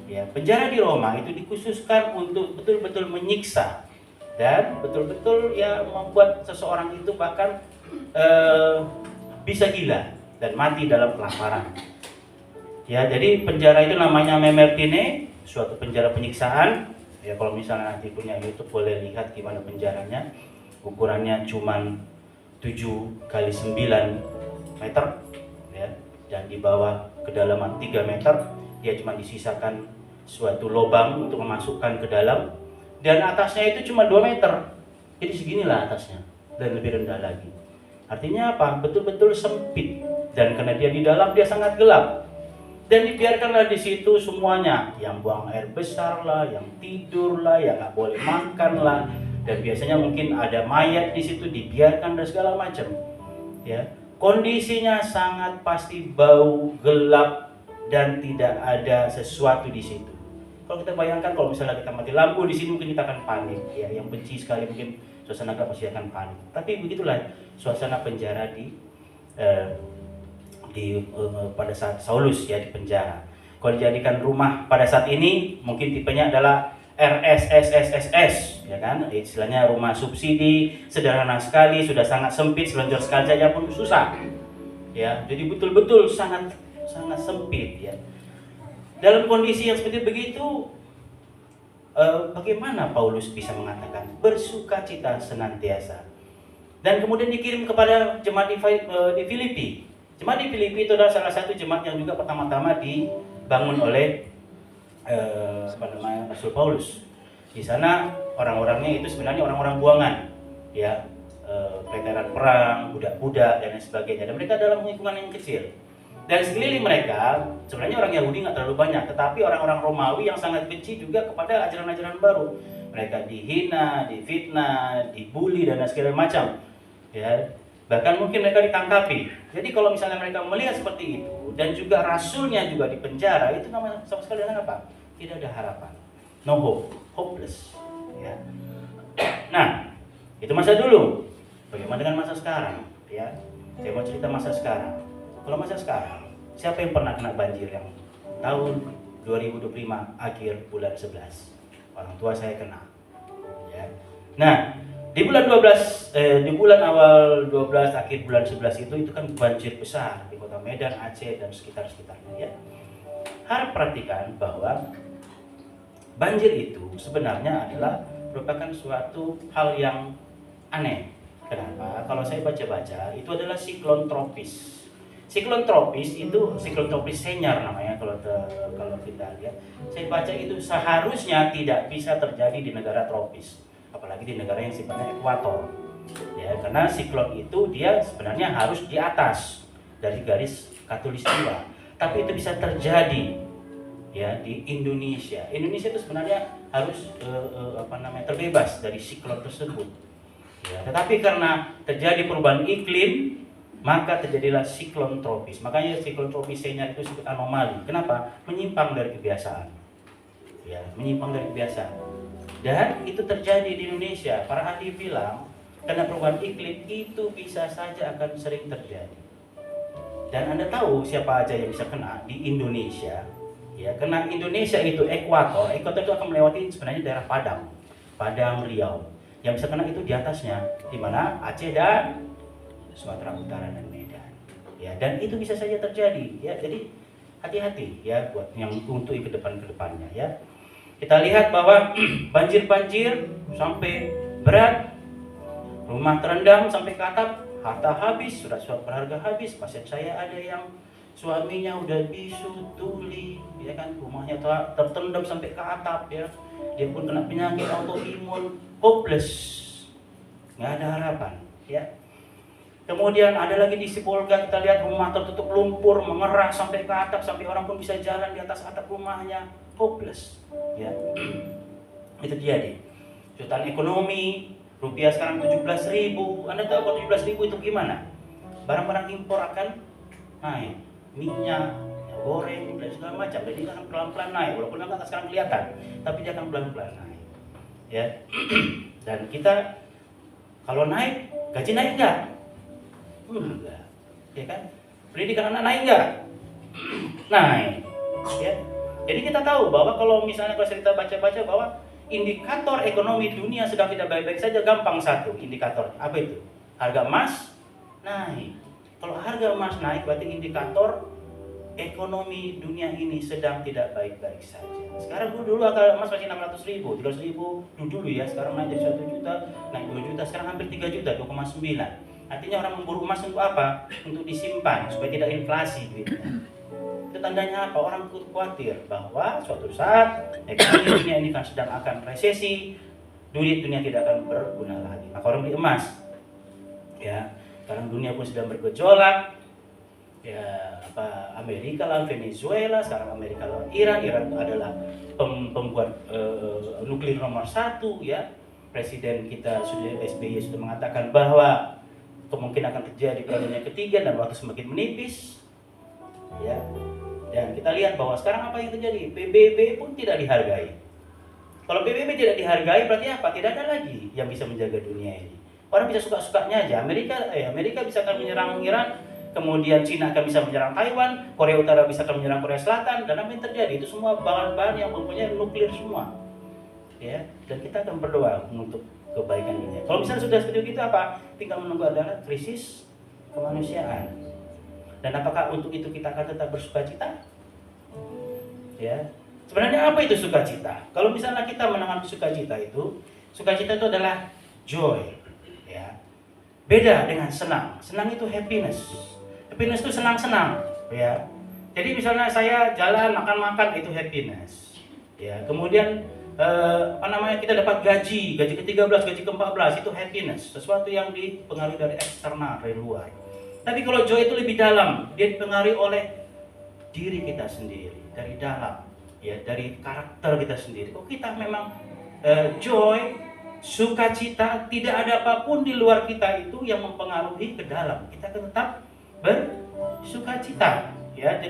Ya, penjara di Roma itu dikhususkan untuk betul-betul menyiksa dan betul-betul ya membuat seseorang itu bahkan bisa gila dan mati dalam kelaparan. Ya, jadi penjara itu namanya Memertine, suatu penjara penyiksaan. Ya, kalau misalnya nanti punya YouTube boleh lihat gimana penjaranya. Ukurannya cuman 7 kali 9 meter, ya, dan di bawah kedalaman 3 meter. Dia cuma disisakan suatu lubang untuk memasukkan ke dalam, dan atasnya itu cuma 2 meter. Jadi seginilah atasnya dan lebih rendah lagi. Artinya apa? Betul-betul sempit, dan karena dia di dalam dia sangat gelap. Dan dibiarkanlah di situ semuanya, yang buang air besar lah, yang tidur lah, yang nggak boleh makan lah, dan biasanya mungkin ada mayat di situ dibiarkan dan segala macam. Ya, kondisinya sangat pasti bau, gelap, dan tidak ada sesuatu di situ. Kalau kita bayangkan kalau misalnya kita mati lampu di sini mungkin kita akan panik. Ya, yang benci sekali mungkin suasana gelap pasti akan panik. Tapi begitulah suasana penjara pada saat Saulus ya di penjara. Kalau dijadikan rumah pada saat ini mungkin tipenya adalah RSSSSS, ya kan? Istilahnya rumah subsidi, sederhana sekali, sudah sangat sempit, selenjor sekali saja pun susah. Ya, jadi betul-betul sangat sempit ya. Dalam kondisi yang seperti begitu, bagaimana Paulus bisa mengatakan bersukacita senantiasa? Dan kemudian dikirim kepada jemaat di Filipi. Jemaat di Filipi itu adalah salah satu jemaat yang juga pertama-tama dibangun oleh Rasul Paulus. Di sana orang-orangnya itu sebenarnya orang-orang buangan, ya, veteran perang, budak-budak dan lain sebagainya. Dan mereka dalam lingkungan yang kecil. Dan sekeliling mereka sebenarnya orang Yahudi nggak terlalu banyak, tetapi orang-orang Romawi yang sangat benci juga kepada ajaran-ajaran baru. Mereka dihina, difitnah, dibully dan segala macam. Ya, bahkan mungkin mereka ditangkapi. Jadi kalau misalnya mereka melihat seperti itu dan juga rasulnya juga di penjara, itu sama sekali apa? Tidak ada harapan. No hope, hopeless. Ya. Nah, itu masa dulu. Bagaimana dengan masa sekarang? Ya, saya mau cerita masa sekarang. Kalau masa sekarang, siapa yang pernah kena banjir yang tahun 2025 akhir bulan 11? Orang tua saya kena. Ya. Nah, di bulan awal 12 akhir bulan 11 itu kan banjir besar di kota Medan, Aceh dan sekitar-sekitarnya ya. Harap perhatikan bahwa banjir itu sebenarnya adalah merupakan suatu hal yang aneh. Kenapa? Kalau saya baca-baca itu adalah siklon tropis. Siklon tropis itu siklon tropis senyar namanya kalau kita lihat. Saya baca itu seharusnya tidak bisa terjadi di negara tropis, apalagi di negara yang sifatnya ekuator. Ya, karena siklon itu dia sebenarnya harus di atas dari garis khatulistiwa. Tapi itu bisa terjadi ya di Indonesia. Indonesia itu sebenarnya harus terbebas dari siklon tersebut. Ya, tetapi karena terjadi perubahan iklim, maka terjadilah siklon tropis. Makanya siklon tropis senyar itu disebut anomali. Kenapa? Menyimpang dari kebiasaan. Ya, menyimpang dari kebiasaan. Dan itu terjadi di Indonesia. Para ahli bilang karena perubahan iklim itu bisa saja akan sering terjadi. Dan Anda tahu siapa aja yang bisa kena di Indonesia? Ya, karena Indonesia itu ekuator. Ekuator itu akan melewati sebenarnya daerah Padang, Riau. Yang bisa kena itu di atasnya, di mana Aceh dan Sumatera Utara dan Medan. Ya, dan itu bisa saja terjadi. Ya, jadi hati-hati ya buat yang untuk ke depannya ya. Kita lihat bahwa banjir sampai berat, rumah terendam sampai ke atap, harta habis, surat-surat berharga habis. Pasien saya ada yang suaminya udah bisu, tuli, ya kan, rumahnya tertendam sampai ke atap ya. Dia pun kena penyakit autoimun, hopeless, nggak ada harapan ya. Kemudian ada lagi di Sibolga, kita lihat rumah tertutup lumpur, mengerah sampai ke atap, sampai orang pun bisa jalan di atas atap rumahnya, hopeless. Ya, itu terjadi. Kesulitan ekonomi, rupiah sekarang 17.000. Anda tahu kalau 17.000 itu gimana? Barang-barang impor akan naik, minyak, goreng dan segala macam. Jadi akan pelan-pelan naik, walaupun nggak sekarang kelihatan, tapi dia akan pelan-pelan naik. Ya, dan kita kalau naik, gaji naik nggak? Enggak, ya kan? Pendidikan anak naik nggak? Naik, ya. Jadi kita tahu bahwa kalau misalnya kalau kita baca-baca bahwa indikator ekonomi dunia sedang tidak baik-baik saja, gampang satu indikator. Apa itu? Harga emas naik. Kalau harga emas naik berarti indikator ekonomi dunia ini sedang tidak baik-baik saja. Sekarang dulu harga emas masih 600.000, 300.000 dulu ya. Sekarang naik jadi 1 juta, naik 2 juta, sekarang hampir 3 juta, 2,9. Artinya orang memburu emas untuk apa? Untuk disimpan supaya tidak inflasi duitnya. Itu tandanya apa? Orang khawatir bahwa suatu saat ekonomi dunia ini kan sedang akan resesi, duit dunia tidak akan berguna lagi. Maka orang beli emas. Ya, sekarang dunia pun sedang bergejolak. Ya, Amerika lawan Venezuela, sekarang Amerika lawan Iran. Iran adalah pembuat nuklir nomor 1 ya. Presiden kita SBY sudah mengatakan bahwa kemungkinan akan terjadi perang dunia ketiga dan waktu semakin menipis. Ya. Dan kita lihat bahwa sekarang apa yang terjadi? PBB pun tidak dihargai. Kalau PBB tidak dihargai berarti apa? Tidak ada lagi yang bisa menjaga dunia ini. Orang bisa suka-sukanya aja. Amerika bisa akan menyerang Iran. Kemudian Cina akan bisa menyerang Taiwan, Korea Utara bisa akan menyerang Korea Selatan, dan apa yang terjadi? Itu semua bahan-bahan yang mempunyai nuklir semua. Ya, dan kita akan berdoa untuk kebaikan dunia. Kalau misalnya sudah seperti itu apa? Tinggal menunggu adalah krisis kemanusiaan. Dan apakah untuk itu kita akan tetap bersukacita? Ya. Sebenarnya apa itu sukacita? Kalau misalnya kita menahan sukacita itu adalah joy, ya. Beda dengan senang. Senang itu happiness. Happiness itu senang-senang, ya. Jadi misalnya saya jalan makan-makan itu happiness. Ya, kemudian kita dapat gaji ke-13, gaji ke-14 itu happiness, sesuatu yang dipengaruhi dari eksternal, dari luar. Tapi kalau joy itu lebih dalam, dia dipengaruhi oleh diri kita sendiri, dari dalam, ya, dari karakter kita sendiri. Kok kita memang joy, sukacita, tidak ada apapun di luar kita itu yang mempengaruhi ke dalam. Kita akan tetap bersukacita, ya.